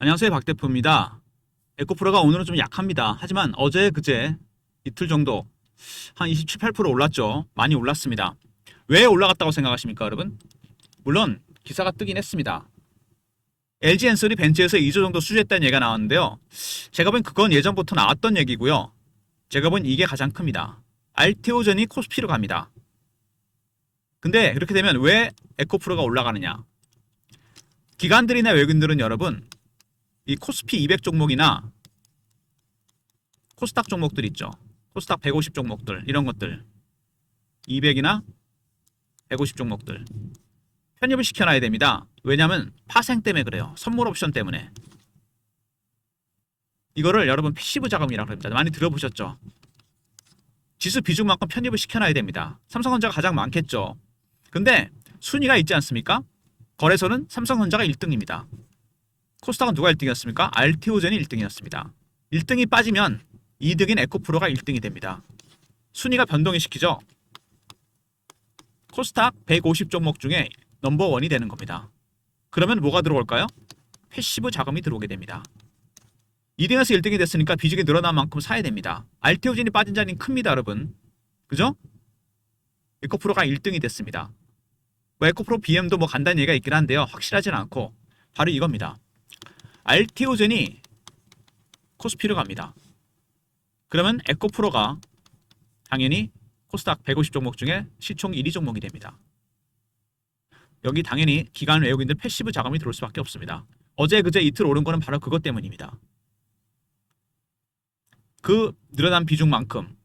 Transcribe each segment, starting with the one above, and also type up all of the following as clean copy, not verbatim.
안녕하세요, 박 대표입니다. 에코프로가 오늘은 좀 약합니다. 하지만 어제 그제 이틀 정도 한 27, 8% 올랐죠. 많이 올랐습니다. 왜 올라갔다고 생각하십니까, 여러분? 물론 기사가 뜨긴 했습니다. LG엔솔이 벤츠에서 2조 정도 수주했다는 얘기가 나왔는데요. 제가 본 그건 예전부터 나왔던 얘기고요. 제가 본 이게 가장 큽니다. 알테오전이 코스피로 갑니다. 근데 그렇게 되면 왜 에코프로가 올라가느냐? 기관들이나 외국인들은 여러분 이 코스피 200 종목이나 코스닥 종목들 있죠. 코스닥 150 종목들 이런 것들 200이나 150 종목들 편입을 시켜놔야 됩니다. 왜냐하면 파생 때문에 그래요. 선물 옵션 때문에. 이거를 여러분 패시브 자금이라고 합니다. 많이 들어보셨죠? 지수 비중만큼 편입을 시켜놔야 됩니다. 삼성전자가 가장 많겠죠. 근데 순위가 있지 않습니까? 거래소는 삼성전자가 1등입니다. 코스닥은 누가 1등이었습니까? 알테오젠이 1등이었습니다. 1등이 빠지면 2등인 에코프로가 1등이 됩니다. 순위가 변동이 시키죠. 코스닥 150 종목 중에 넘버원이 되는 겁니다. 그러면 뭐가 들어올까요? 패시브 자금이 들어오게 됩니다. 2등에서 1등이 됐으니까 비중이 늘어난 만큼 사야 됩니다. 알테오젠이 빠진 자리는 큽니다, 여러분. 그죠? 에코프로가 1등이 됐습니다. 뭐 에코프로 BM도 뭐 간다는 얘기가 있긴 한데요. 확실하진 않고 바로 이겁니다. 알테오젠이 코스피로 갑니다. 그러면 에코프로가 당연히 코스닥 150 종목 중에 시총 1위 종목이 됩니다. 여기 당연히 기관 외국인들 패시브 자금이 들어올 수밖에 없습니다. 어제 그제 이틀 오른 거는 바로 그것 때문입니다. 그 늘어난 비중만큼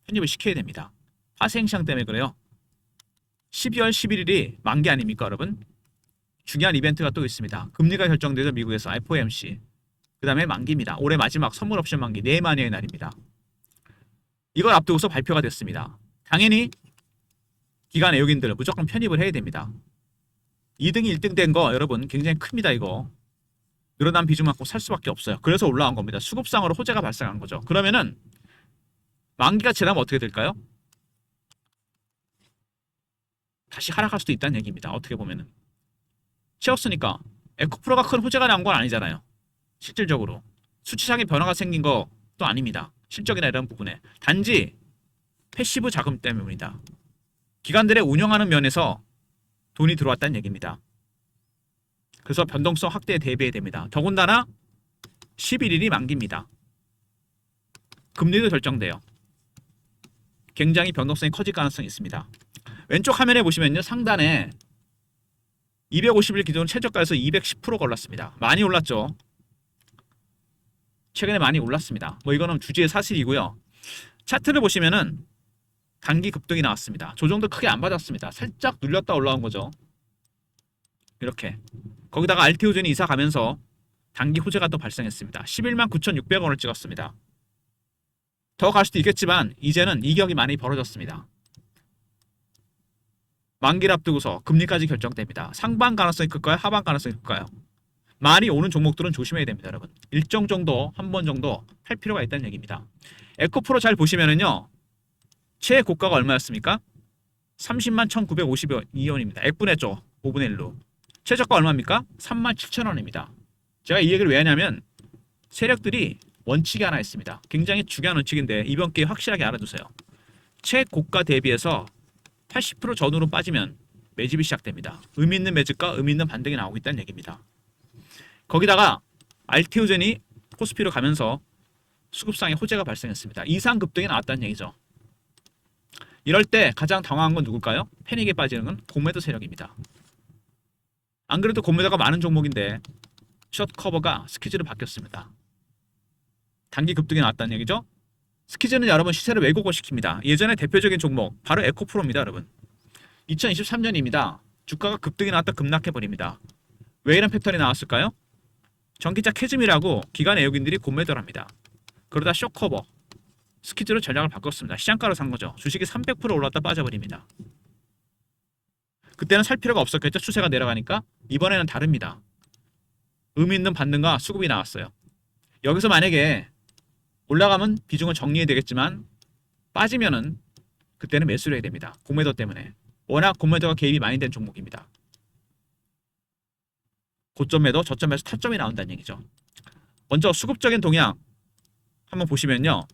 편입을 시켜야 됩니다. 파생시장 때문에 그래요. 12월 11일이 만기 아닙니까, 여러분? 중요한 이벤트가 또 있습니다. 금리가 결정되죠, 미국에서 FOMC. 그 다음에 만기입니다. 올해 마지막 선물 옵션 만기 내만여의 날입니다. 이걸 앞두고서 발표가 됐습니다. 당연히 기관 외국인들 무조건 편입을 해야 됩니다. 2등이 1등 된 거 여러분 굉장히 큽니다. 이거 늘어난 비중만큼 살 수밖에 없어요. 그래서 올라간 겁니다. 수급상으로 호재가 발생한 거죠. 그러면은 만기가 지나면 어떻게 될까요? 다시 하락할 수도 있다는 얘기입니다. 어떻게 보면은 채웠으니까 에코프로가 큰 호재가 난 건 아니잖아요. 실질적으로 수치상의 변화가 생긴 것도 아닙니다. 실적이나 이런 부분에 단지 패시브 자금 때문입니다. 기관들의 운영하는 면에서 돈이 들어왔다는 얘기입니다. 그래서 변동성 확대에 대비해야 됩니다. 더군다나 11일이 만기입니다. 금리도 결정돼요. 굉장히 변동성이 커질 가능성이 있습니다. 왼쪽 화면에 보시면요. 상단에 250일 기준 최저가에서 210%가 올랐습니다. 많이 올랐죠. 최근에 많이 올랐습니다. 뭐 이거는 주지의 사실이고요. 차트를 보시면은 단기 급등이 나왔습니다. 조정도 크게 안 받았습니다. 살짝 눌렸다 올라온 거죠. 이렇게. 거기다가 알테오젠이 이사 가면서 단기 호재가 또 발생했습니다. 11만 9,600원을 찍었습니다. 더 갈 수도 있겠지만 이제는 이격이 많이 벌어졌습니다. 만기를 앞두고서 금리까지 결정됩니다. 상방 가능성이 클까요? 하방 가능성이 클까요? 많이 오는 종목들은 조심해야 됩니다, 여러분. 일정 정도 한 번 정도 할 필요가 있다는 얘기입니다. 에코프로 잘 보시면은요. 최고가가 얼마였습니까? 30만 1,952원입니다. X분했죠. 5분의 1로. 최저가 얼마입니까? 37,000원입니다. 제가 이 얘기를 왜 하냐면 세력들이 원칙이 하나 있습니다. 굉장히 중요한 원칙인데 이번 기회에 확실하게 알아두세요. 최고가 대비해서 80% 전후로 빠지면 매집이 시작됩니다. 의미 있는 매집과 의미 있는 반등이 나오고 있다는 얘기입니다. 거기다가 알테오젠이 코스피로 가면서 수급상의 호재가 발생했습니다. 이상 급등이 나왔다는 얘기죠. 이럴 때 가장 당황한 건 누굴까요? 패닉에 빠지는 건 공매도 세력입니다. 안 그래도 공매도가 많은 종목인데 숏 커버가 스퀴즈로 바뀌었습니다. 단기 급등이 나왔다는 얘기죠. 스퀴즈는 여러분 시세를 왜곡을 시킵니다. 예전에 대표적인 종목 바로 에코프로입니다. 여러분 2023년입니다. 주가가 급등이 나왔다 급락해버립니다. 왜 이런 패턴이 나왔을까요? 전기차 캐즘이라고 기관 외국인들이 공매도를 합니다. 그러다 숏커버 스퀴즈로 전략을 바꿨습니다. 시장가로 산 거죠. 주식이 300% 올랐다 빠져버립니다. 그때는 살 필요가 없었겠죠. 추세가 내려가니까. 이번에는 다릅니다. 의미 있는 반등과 수급이 나왔어요. 여기서 만약에 올라가면 비중을 정리해야 되겠지만 빠지면은 그때는 매수를 해야 됩니다. 공매도 때문에. 워낙 공매도가 개입이 많이 된 종목입니다. 고점에도 저점에서 타점이 나온다는 얘기죠. 먼저 수급적인 동향 한번 보시면요.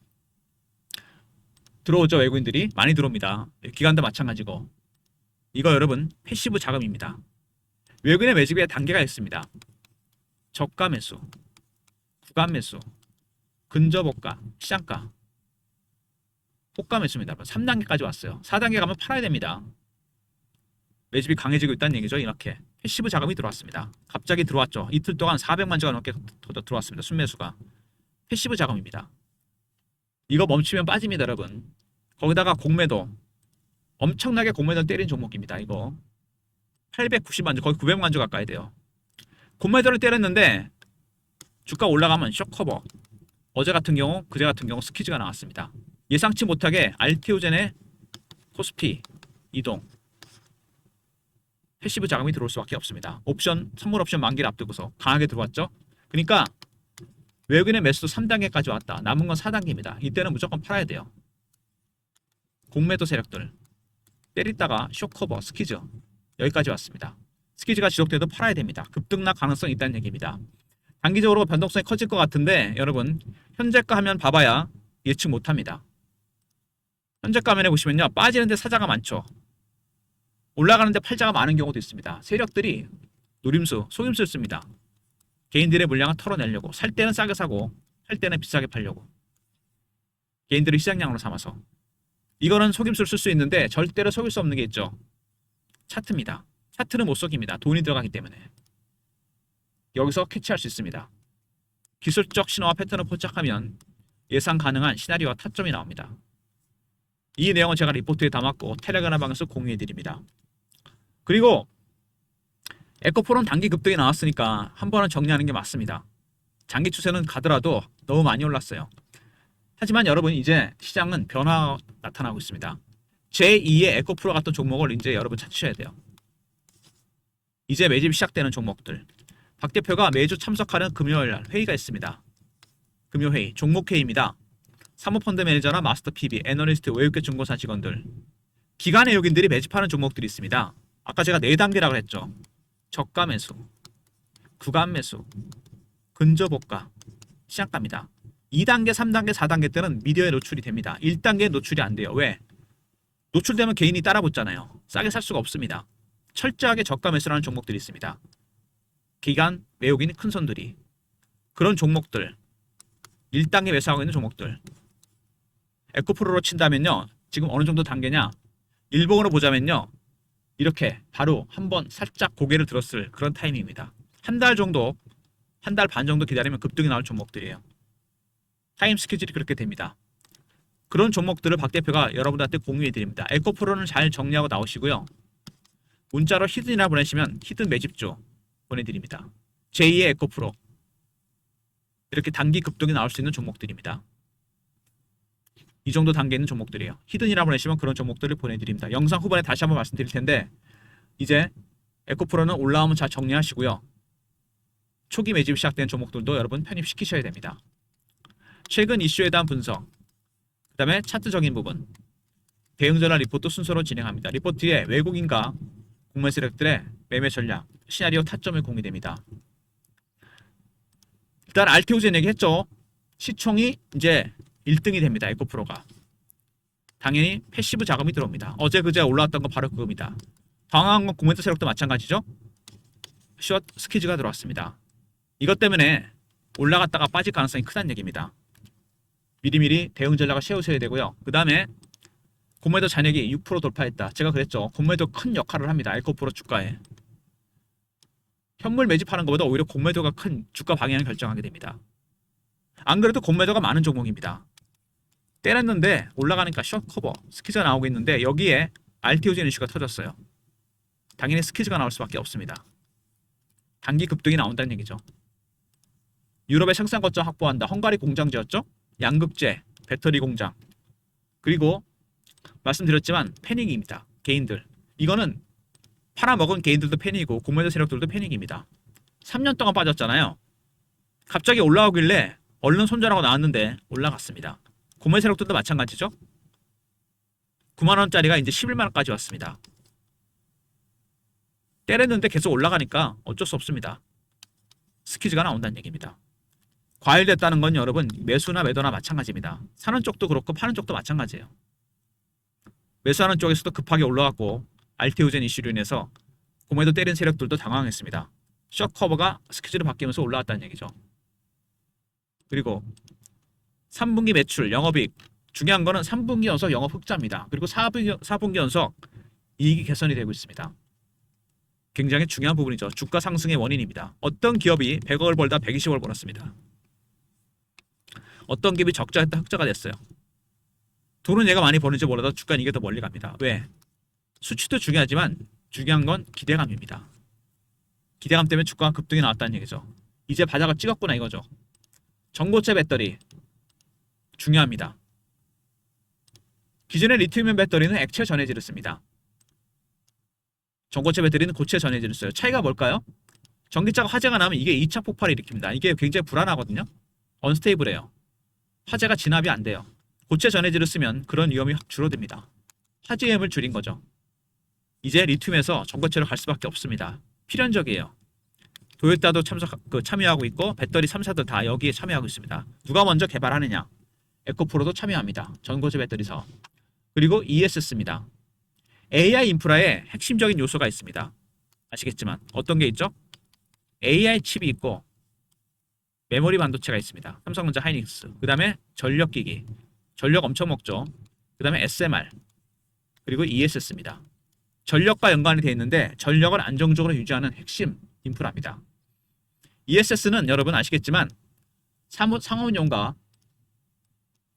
들어오죠. 외국인들이 많이 들어옵니다. 기관도 마찬가지고. 이거 여러분 패시브 자금입니다. 외국인의 매집에 단계가 있습니다. 저가 매수, 구간 매수, 근저고가, 시장가, 호가 매수입니다. 3단계까지 왔어요. 4단계 가면 팔아야 됩니다. 매집이 강해지고 있다는 얘기죠. 이렇게 패시브 자금이 들어왔습니다. 갑자기 들어왔죠. 이틀 동안 400만 주가 넘게 들어왔습니다. 순매수가. 패시브 자금입니다. 이거 멈추면 빠집니다, 여러분. 거기다가 공매도 엄청나게 공매도 때린 종목입니다. 이거 890만 주, 거의 900만 주 가까이 돼요. 공매도를 때렸는데 주가 올라가면 쇼커버. 어제 같은 경우, 그제 같은 경우 스퀴즈가 나왔습니다. 예상치 못하게 RTO젠의 코스피 이동, 패시브 자금이 들어올 수밖에 없습니다. 옵션, 선물 옵션 만기를 앞두고서 강하게 들어왔죠. 그러니까 외국인의 매수도 3단계까지 왔다. 남은 건 4단계입니다. 이때는 무조건 팔아야 돼요. 공매도 세력들 때리다가 쇼커버, 스퀴즈 여기까지 왔습니다. 스퀴즈가 지속돼도 팔아야 됩니다. 급등락 가능성이 있다는 얘기입니다. 단기적으로 변동성이 커질 것 같은데 여러분 현재가 하면 봐봐야 예측 못합니다. 현재가 화면에 보시면요. 빠지는데 사자가 많죠. 올라가는데 팔자가 많은 경우도 있습니다. 세력들이 노림수, 속임수를 씁니다. 개인들의 물량을 털어내려고. 살 때는 싸게 사고 팔 때는 비싸게 팔려고. 개인들을 시장량으로 삼아서. 이거는 속임수를 쓸 수 있는데 절대로 속일 수 없는 게 있죠. 차트입니다. 차트는 못 속입니다. 돈이 들어가기 때문에. 여기서 캐치할 수 있습니다. 기술적 신호와 패턴을 포착하면 예상 가능한 시나리오와 타점이 나옵니다. 이 내용은 제가 리포트에 담았고 텔레그램 방에서 공유해드립니다. 그리고 에코프로는 단기 급등이 나왔으니까 한 번은 정리하는 게 맞습니다. 장기 추세는 가더라도 너무 많이 올랐어요. 하지만 여러분 이제 시장은 변화가 나타나고 있습니다. 제2의 에코프로 같은 종목을 이제 여러분 찾으셔야 돼요. 이제 매집이 시작되는 종목들. 박 대표가 매주 참석하는 금요일 날 회의가 있습니다. 금요회의, 종목회의입니다. 사모펀드 매니저나 마스터 PB, 애널리스트, 외국계 중고사 직원들, 기관 외국인들이 매집하는 종목들이 있습니다. 아까 제가 4단계라고 했죠. 저가 매수, 구간 매수, 근저고가, 시장가입니다. 2단계, 3단계, 4단계 때는 미디어에 노출이 됩니다. 1단계에 노출이 안 돼요. 왜? 노출되면 개인이 따라붙잖아요. 싸게 살 수가 없습니다. 철저하게 저가 매수라는 종목들이 있습니다. 기관, 외국인, 큰 손들이. 그런 종목들, 1단계 매수하고 있는 종목들. 에코프로로 친다면요. 지금 어느 정도 단계냐? 일봉으로 보자면요. 이렇게 바로 한번 살짝 고개를 들었을 그런 타이밍입니다. 한 달 정도, 한 달 반 정도 기다리면 급등이 나올 종목들이에요. 타임 스케줄이 그렇게 됩니다. 그런 종목들을 박 대표가 여러분들한테 공유해드립니다. 에코프로는 잘 정리하고 나오시고요. 문자로 히든이라 보내시면 히든 매집주 보내드립니다. 제2의 에코프로. 이렇게 단기 급등이 나올 수 있는 종목들입니다. 이 정도 단계에 있는 종목들이에요. 히든이라 보내시면 그런 종목들을 보내드립니다. 영상 후반에 다시 한번 말씀드릴 텐데 이제 에코프로는 올라오면 잘 정리하시고요. 초기 매집이 시작된 종목들도 여러분 편입시키셔야 됩니다. 최근 이슈에 대한 분석, 그 다음에 차트적인 부분, 대응전환 리포트 순서로 진행합니다. 리포트에 외국인과 국내 세력들의 매매 전략, 시나리오 타점을 공유됩니다. 일단 RTO젠 얘기했죠. 시총이 이제 1등이 됩니다. 에코프로가. 당연히 패시브 자금이 들어옵니다. 어제 그제 올라왔던 거 바로 그겁니다. 당황한 건 국내 세력도 마찬가지죠. 숏 스퀴즈가 들어왔습니다. 이것 때문에 올라갔다가 빠질 가능성이 크다는 얘기입니다. 미리미리 대응 전략을 세우셔야 되고요. 그 다음에 공매도 잔액이 6% 돌파했다. 제가 그랬죠. 공매도 큰 역할을 합니다. 에코프로 주가에. 현물 매집하는 것보다 오히려 공매도가 큰 주가 방향을 결정하게 됩니다. 안 그래도 공매도가 많은 종목입니다. 때렸는데 올라가니까 숏 커버, 스퀴즈가 나오고 있는데 여기에 RTO젠 이슈가 터졌어요. 당연히 스퀴즈가 나올 수밖에 없습니다. 단기 급등이 나온다는 얘기죠. 유럽의 생산 거점 확보한다. 헝가리 공장 지었죠? 양극재, 배터리 공장. 그리고 말씀드렸지만 패닉입니다. 개인들. 이거는 팔아먹은 개인들도 패닉이고 공매도 세력들도 패닉입니다. 3년 동안 빠졌잖아요. 갑자기 올라오길래 얼른 손절하고 나왔는데 올라갔습니다. 공매 세력들도 마찬가지죠. 9만원짜리가 이제 11만원까지 왔습니다. 때렸는데 계속 올라가니까 어쩔 수 없습니다. 스퀴즈가 나온다는 얘기입니다. 과열됐다는 건 여러분 매수나 매도나 마찬가지입니다. 사는 쪽도 그렇고 파는 쪽도 마찬가지예요. 매수하는 쪽에서도 급하게 올라갔고 알테오젠 이슈로 인해서 고매도 때린 세력들도 당황했습니다. 숏 커버가 스퀴즈로 바뀌면서 올라왔다는 얘기죠. 그리고 3분기 매출, 영업이익 중요한 거는 3분기 연속 영업 흑자입니다. 그리고 4분기 연속 이익이 개선이 되고 있습니다. 굉장히 중요한 부분이죠. 주가 상승의 원인입니다. 어떤 기업이 100억을 벌다 120억을 벌었습니다. 어떤 기업이 적자했다 흑자가 됐어요. 돈은 얘가 많이 버는지 몰라도 주가는 이게 더 멀리 갑니다. 왜? 수치도 중요하지만 중요한 건 기대감입니다. 기대감 때문에 주가가 급등이 나왔다는 얘기죠. 이제 바닥을 찍었구나 이거죠. 전고체 배터리 중요합니다. 기존의 리튬이온 배터리는 액체 전해질을 씁니다. 전고체 배터리는 고체 전해질을 써요. 차이가 뭘까요? 전기차가 화재가 나면 이게 2차 폭발을 일으킵니다. 이게 굉장히 불안하거든요. 언스테이블해요. 화재가 진압이 안 돼요. 고체 전해질을 쓰면 그런 위험이 확 줄어듭니다. 화재 위험을 줄인 거죠. 이제 리튬에서 전고체로 갈 수밖에 없습니다. 필연적이에요. 도요타도 참여하고 있고 배터리 3사도 다 여기에 참여하고 있습니다. 누가 먼저 개발하느냐? 에코프로도 참여합니다. 전고체 배터리 사업. 그리고 ESS입니다. AI 인프라에 핵심적인 요소가 있습니다. 아시겠지만 어떤 게 있죠? AI 칩이 있고 메모리 반도체가 있습니다. 삼성전자 하이닉스. 그 다음에 전력기기. 전력 엄청 먹죠. 그 다음에 SMR. 그리고 ESS입니다. 전력과 연관이 되어 있는데 전력을 안정적으로 유지하는 핵심 인프라입니다. ESS는 여러분 아시겠지만 상업용과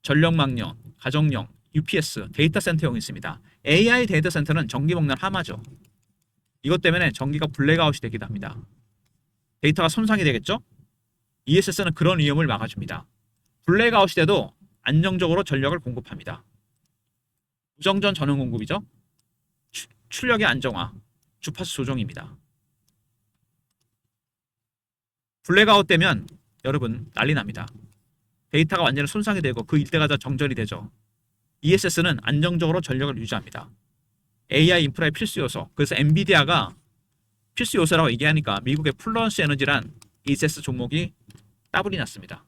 전력망령, 가정용, UPS, 데이터 센터용이 있습니다. AI 데이터 센터는 전기 먹는 하마죠. 이것 때문에 전기가 블랙아웃이 되기도 합니다. 데이터가 손상이 되겠죠? ESS는 그런 위험을 막아줍니다. 블랙아웃이 돼도 안정적으로 전력을 공급합니다. 무정전 전원 공급이죠. 출력의 안정화, 주파수 조정입니다. 블랙아웃 되면 여러분 난리 납니다. 데이터가 완전히 손상이 되고 그 일대가 다 정전이 되죠. ESS는 안정적으로 전력을 유지합니다. AI 인프라의 필수 요소. 그래서 엔비디아가 필수 요소라고 얘기하니까 미국의 플러스 에너지란 ESS 종목이 따블이 났습니다.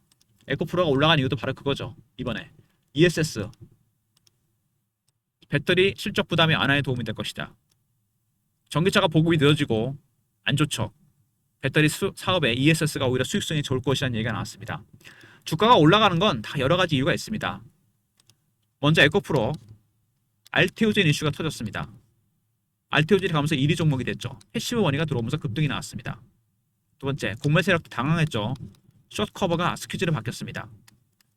에코프로가 올라간 이유도 바로 그거죠. 이번에 ESS 배터리 실적 부담이 완화에 도움이 될 것이다. 전기차가 보급이 늦어지고 안 좋죠. 배터리 사업에 ESS가 오히려 수익성이 좋을 것이라는 얘기가 나왔습니다. 주가가 올라가는 건 다 여러 가지 이유가 있습니다. 먼저 에코프로 알테오젠 이슈가 터졌습니다. 알테오젠이 가면서 1위 종목이 됐죠. 패시브 머니가 들어오면서 급등이 나왔습니다. 두 번째, 공매 세력도 당황했죠. 숏 커버가 스퀴즈로 바뀌었습니다.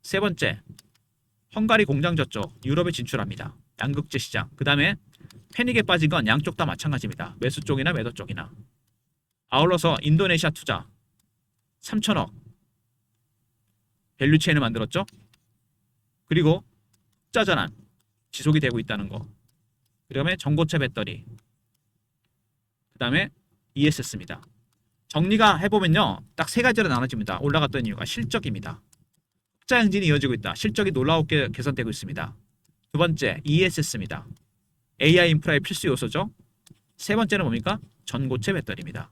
세 번째, 헝가리 공장 졌죠. 유럽에 진출합니다. 양극재 시장. 그 다음에 패닉에 빠진 건 양쪽 다 마찬가지입니다. 매수 쪽이나 매도 쪽이나. 아울러서 인도네시아 투자 3천억 밸류체인을 만들었죠. 그리고 흑자 전환 지속이 되고 있다는 거. 그 다음에 전고체 배터리. 그 다음에 ESS입니다. 정리가 해보면요. 딱 세 가지로 나눠집니다. 올라갔던 이유가 실적입니다. 흑자 행진이 이어지고 있다. 실적이 놀라웠게 개선되고 있습니다. 두 번째, ESS입니다. AI 인프라의 필수 요소죠. 세 번째는 뭡니까? 전고체 배터리입니다.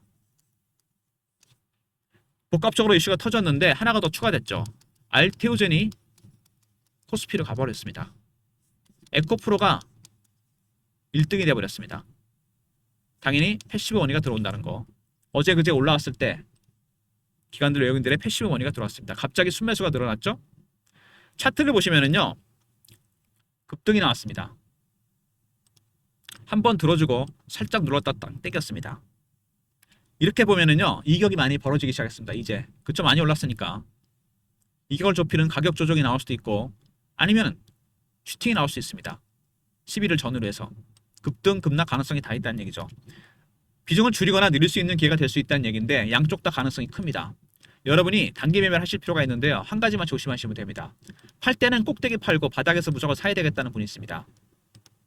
복합적으로 이슈가 터졌는데 하나가 더 추가됐죠. 알테오젠이 코스피로 가버렸습니다. 에코프로가 1등이 되어버렸습니다. 당연히 패시브 머니가 들어온다는 거. 어제 그제 올라왔을 때 기관들 외국인들의 패시브 머니가 들어왔습니다. 갑자기 순매수가 늘어났죠. 차트를 보시면은요. 급등이 나왔습니다. 한번 들어주고 살짝 눌렀다 딱 땡겼습니다. 이렇게 보면은요. 이격이 많이 벌어지기 시작했습니다. 이제 그쪽 많이 올랐으니까 이격을 좁히는 가격 조정이 나올 수도 있고 아니면 슈팅이 나올 수 있습니다. 11일 전후로 해서 급등 급락 가능성이 다 있다는 얘기죠. 비중을 줄이거나 늘릴 수 있는 기회가 될 수 있다는 얘기인데 양쪽 다 가능성이 큽니다. 여러분이 단기 매매를 하실 필요가 있는데요. 한 가지만 조심하시면 됩니다. 팔 때는 꼭대기 팔고 바닥에서 무조건 사야 되겠다는 분이 있습니다.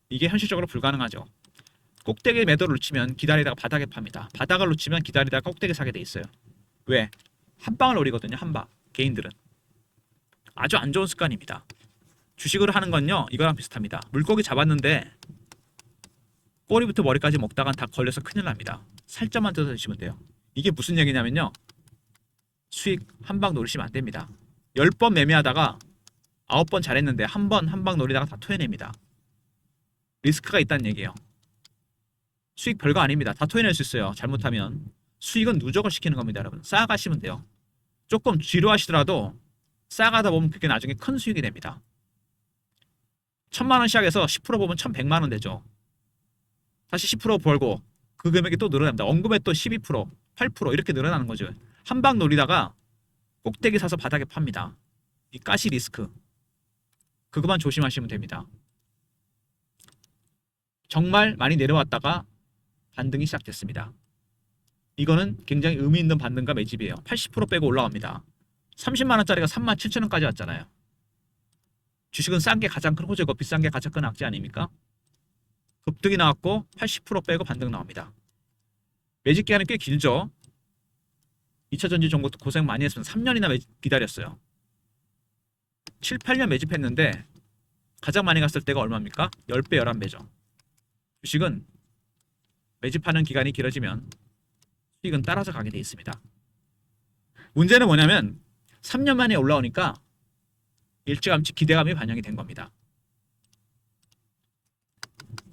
이게 현실적으로 불가능하죠. 꼭대기 매도를 놓치면 기다리다가 바닥에 팝니다. 바닥을 놓치면 기다리다가 꼭대기 사게 돼 있어요. 왜? 한 방을 노리거든요. 한 방. 개인들은. 아주 안 좋은 습관입니다. 주식을 하는 건요. 이거랑 비슷합니다. 물고기 잡았는데 꼬리부터 머리까지 먹다간 다 걸려서 큰일 납니다. 살점만 뜯어 드시면 돼요. 이게 무슨 얘기냐면요. 수익 한 방 노리시면 안 됩니다. 10번 매매하다가 9번 잘했는데 한 방 노리다가 다 토해냅니다. 리스크가 있다는 얘기예요. 수익 별거 아닙니다. 다 토해낼 수 있어요. 잘못하면. 수익은 누적을 시키는 겁니다, 여러분. 쌓아가시면 돼요. 조금 지루하시더라도 쌓아가다 보면 그게 나중에 큰 수익이 됩니다. 1000만 원 시작해서 10% 보면 1100만 원 되죠. 다시 10% 벌고 그 금액이 또 늘어납니다. 원금에 또 12%, 8% 이렇게 늘어나는 거죠. 한 방 노리다가 꼭대기 사서 바닥에 팝니다. 이 가시 리스크. 그것만 조심하시면 됩니다. 정말 많이 내려왔다가 반등이 시작됐습니다. 이거는 굉장히 의미 있는 반등과 매집이에요. 80% 빼고 올라갑니다. 30만 원짜리가 37,000원까지 왔잖아요. 주식은 싼 게 가장 큰 호재고 비싼 게 가장 큰 악재 아닙니까? 급등이 나왔고 80% 빼고 반등 나옵니다. 매집 기간은 꽤 길죠. 2차전지 종목도 고생 많이 했으면 3년이나 기다렸어요. 7, 8년 매집했는데 가장 많이 갔을 때가 얼마입니까? 10배, 11배죠. 주식은 매집하는 기간이 길어지면 수익은 따라서 가게 돼 있습니다. 문제는 뭐냐면 3년 만에 올라오니까 일찌감치 기대감이 반영이 된 겁니다.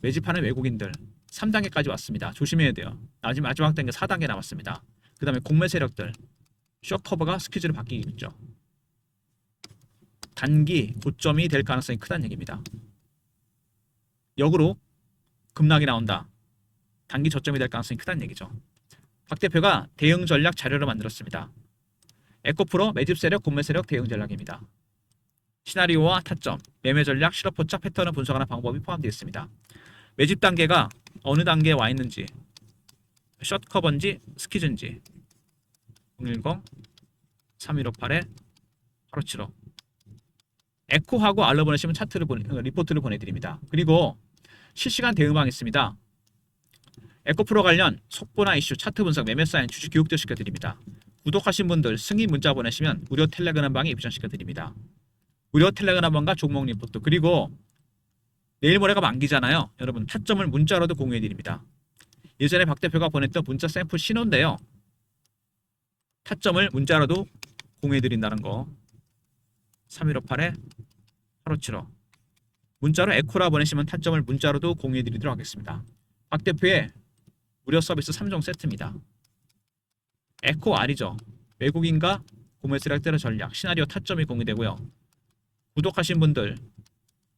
매집하는 외국인들 3단계까지 왔습니다. 조심해야 돼요. 마지막 단계 4단계 남았습니다. 그 다음에 공매 세력들 쇼커버가 스퀴즈로 바뀌겠죠. 단기 고점이 될 가능성이 크다는 얘기입니다. 역으로 급락이 나온다. 단기 저점이 될 가능성이 크다는 얘기죠. 박 대표가 대응 전략 자료를 만들었습니다. 에코프로 매집 세력, 공매 세력 대응 전략입니다. 시나리오와 타점, 매매 전략, 실업포착 패턴을 분석하는 방법이 포함되어 있습니다. 매집 단계가 어느 단계에 와 있는지, 숏커버인지 스퀴즈인지 010-3158-8575 에코하고 알러 보내시면 리포트를 보내드립니다. 그리고 실시간 대응방 있습니다. 에코프로 관련 속보나 이슈, 차트 분석, 매매 사인, 주식 교육도 시켜드립니다. 구독하신 분들 승인 문자 보내시면 무료 텔레그램 방에 입장시켜드립니다. 무료 텔레그램 방과 종목 리포트, 그리고 내일 모레가 만기잖아요. 여러분 타점을 문자로도 공유해드립니다. 예전에 박 대표가 보냈던 문자 샘플 신호인데요. 타점을 문자로도 공유해드린다는 거. 3158-8575 문자로 에코라 보내시면 타점을 문자로도 공유해드리도록 하겠습니다. 박 대표의 무료 서비스 3종 세트입니다. 에코 R이죠. 외국인과 구매 세력들의 전략, 시나리오 타점이 공유되고요. 구독하신 분들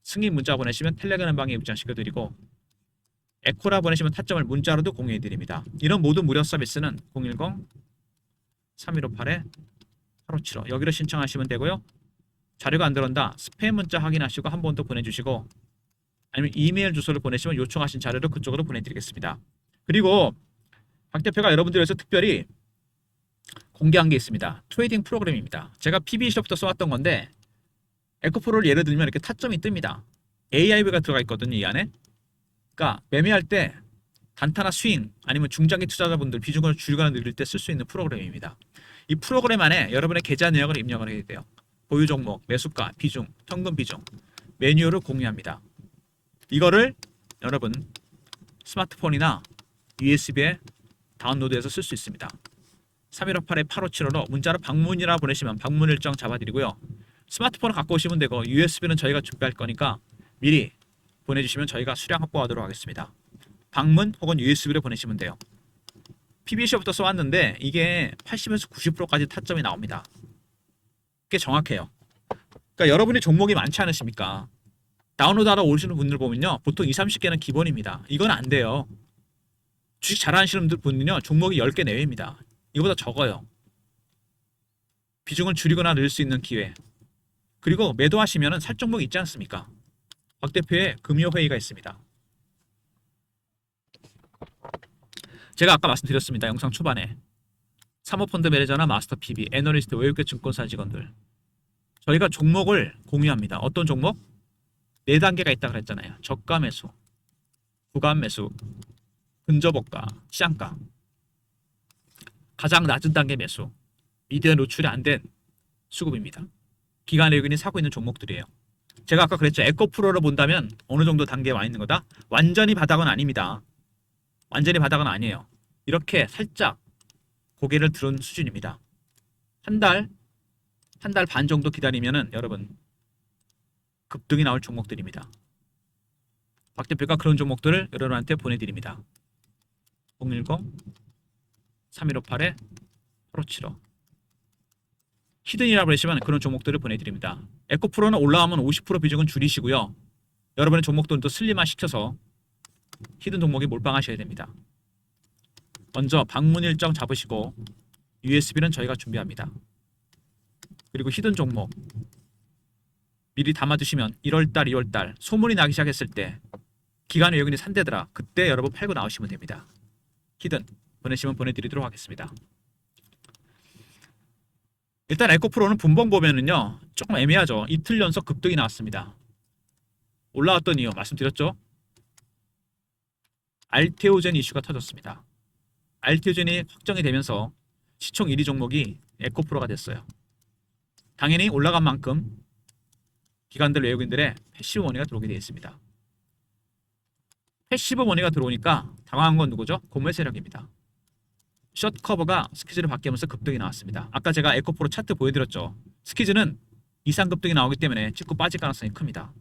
승인 문자 보내시면 텔레그램 방에 입장시켜드리고 에코라 보내시면 타점을 문자로도 공유해드립니다. 이런 모든 무료 서비스는 010-3158-8575 여기로 신청하시면 되고요. 자료가 안 들어온다. 스팸 문자 확인하시고 한 번 더 보내주시고 아니면 이메일 주소를 보내시면 요청하신 자료를 그쪽으로 보내드리겠습니다. 그리고 박 대표가 여러분들 위해서 특별히 공개한 게 있습니다. 트레이딩 프로그램입니다. 제가 PB 시절부터 써왔던 건데 에코프로를 예를 들면 이렇게 타점이 뜹니다. AIV가 들어가 있거든요, 이 안에. 그러니까 매매할 때 단타나 스윙 아니면 중장기 투자자분들 비중을 줄거나 늘릴 때 쓸 수 있는 프로그램입니다. 이 프로그램 안에 여러분의 계좌 내역을 입력을 해야 돼요. 보유 종목, 매수가, 비중, 현금 비중, 매뉴얼을 공유합니다. 이거를 여러분 스마트폰이나 USB에 다운로드해서 쓸 수 있습니다. 3158-8575로 문자로 방문이라 보내시면 방문 일정 잡아드리고요. 스마트폰을 갖고 오시면 되고 USB는 저희가 준비할 거니까 미리 보내주시면 저희가 수량 확보하도록 하겠습니다. 방문 혹은 USB를 보내시면 돼요. PBC부터 써왔는데 이게 80에서 90%까지 타점이 나옵니다. 꽤 정확해요. 그러니까 여러분이 종목이 많지 않으십니까? 다운로드하러 오시는 분들 보면요. 보통 20, 30개는 기본입니다. 이건 안 돼요. 주식 잘하시는 분들은요. 종목이 10개 내외입니다. 이거보다 적어요. 비중을 줄이거나 늘릴 수 있는 기회. 그리고 매도하시면 살 종목이 있지 않습니까? 박 대표의 금요회의가 있습니다. 제가 아까 말씀드렸습니다. 영상 초반에. 사모펀드 매니저나 마스터 PB, 애널리스트, 외국계 증권사 직원들. 저희가 종목을 공유합니다. 어떤 종목? 4단계가 있다고 그랬잖아요. 저가 매수, 구간 매수, 근저보가, 시장가. 가장 낮은 단계 매수. 미디어 노출이 안 된 수급입니다. 기관 외국인이 사고 있는 종목들이에요. 제가 아까 그랬죠. 에코프로로 본다면 어느 정도 단계에 와 있는 거다? 완전히 바닥은 아닙니다. 완전히 바닥은 아니에요. 이렇게 살짝 고개를 들은 수준입니다. 한 달 반 정도 기다리면은 여러분 급등이 나올 종목들입니다. 박 대표가 그런 종목들을 여러분한테 보내드립니다. 010-3158-8575 히든이라고 하시면 그런 종목들을 보내드립니다. 에코프로는 올라오면 50% 비중은 줄이시고요. 여러분의 종목들도 슬림화 시켜서 히든 종목에 몰빵하셔야 됩니다. 먼저 방문 일정 잡으시고 USB는 저희가 준비합니다. 그리고 히든 종목 미리 담아두시면 1월달, 2월달 소문이 나기 시작했을 때 기관 외국인이 산대더라. 그때 여러분 팔고 나오시면 됩니다. 히든 보내시면 보내드리도록 하겠습니다. 일단 에코프로는 분봉 보면은요 조금 애매하죠. 이틀 연속 급등이 나왔습니다. 올라왔던 이유 말씀드렸죠. 알테오젠 이슈가 터졌습니다. 알테오젠이 확정이 되면서 시총 1위 종목이 에코프로가 됐어요. 당연히 올라간 만큼 기관들 외국인들의 패시브 머니가 들어오게 되어 있습니다. 패시브 머니가 들어오니까 당황한 건 누구죠? 고무의 세력입니다. 숏 커버가 스키즈를 바뀌면서 급등이 나왔습니다. 아까 제가 에코프로 차트 보여드렸죠. 스키즈는 이상 급등이 나오기 때문에 찍고 빠질 가능성이 큽니다.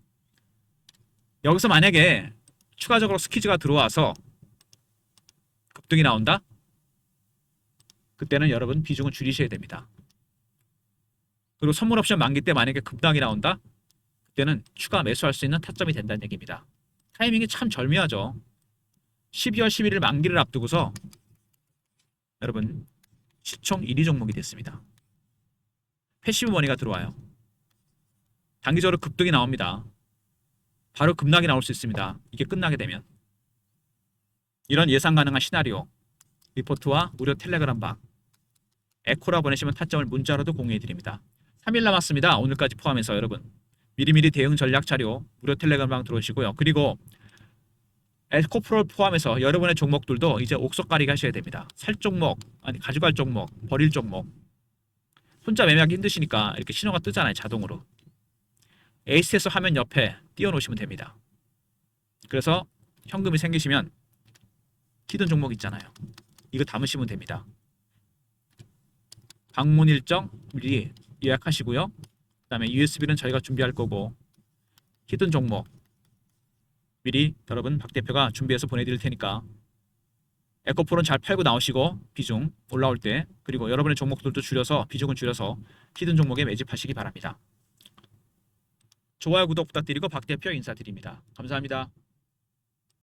여기서 만약에 추가적으로 스키즈가 들어와서 급등이 나온다? 그때는 여러분 비중을 줄이셔야 됩니다. 그리고 선물 옵션 만기 때 만약에 급등이 나온다? 그때는 추가 매수할 수 있는 타점이 된다는 얘기입니다. 타이밍이 참 절묘하죠. 12월 11일 만기를 앞두고서 여러분 시총 1위 종목이 됐습니다. 패시브 머니가 들어와요. 단기적으로 급등이 나옵니다. 바로 급락이 나올 수 있습니다. 이게 끝나게 되면. 이런 예상 가능한 시나리오 리포트와 무료 텔레그램 방 에코라 보내시면 타점을 문자로도 공유해 드립니다. 3일 남았습니다. 오늘까지 포함해서 여러분 미리미리 대응 전략 자료 무료 텔레그램 방 들어오시고요. 그리고 에코프로를 포함해서 여러분의 종목들도 이제 옥석 가리기 하셔야 됩니다. 살 종목, 아니 가져갈 종목, 버릴 종목. 혼자 매매하기 힘드시니까 이렇게 신호가 뜨잖아요. 자동으로. 에이스에서 화면 옆에 띄워놓으시면 됩니다. 그래서 현금이 생기시면 히든 종목 있잖아요. 이거 담으시면 됩니다. 방문 일정 미리 예약하시고요. 그 다음에 USB는 저희가 준비할 거고 히든 종목 미리 여러분 박 대표가 준비해서 보내드릴 테니까 에코프로는 잘 팔고 나오시고 비중 올라올 때 그리고 여러분의 종목들도 줄여서 비중을 줄여서 히든 종목에 매집하시기 바랍니다. 좋아요 구독 부탁드리고 박 대표 인사드립니다. 감사합니다.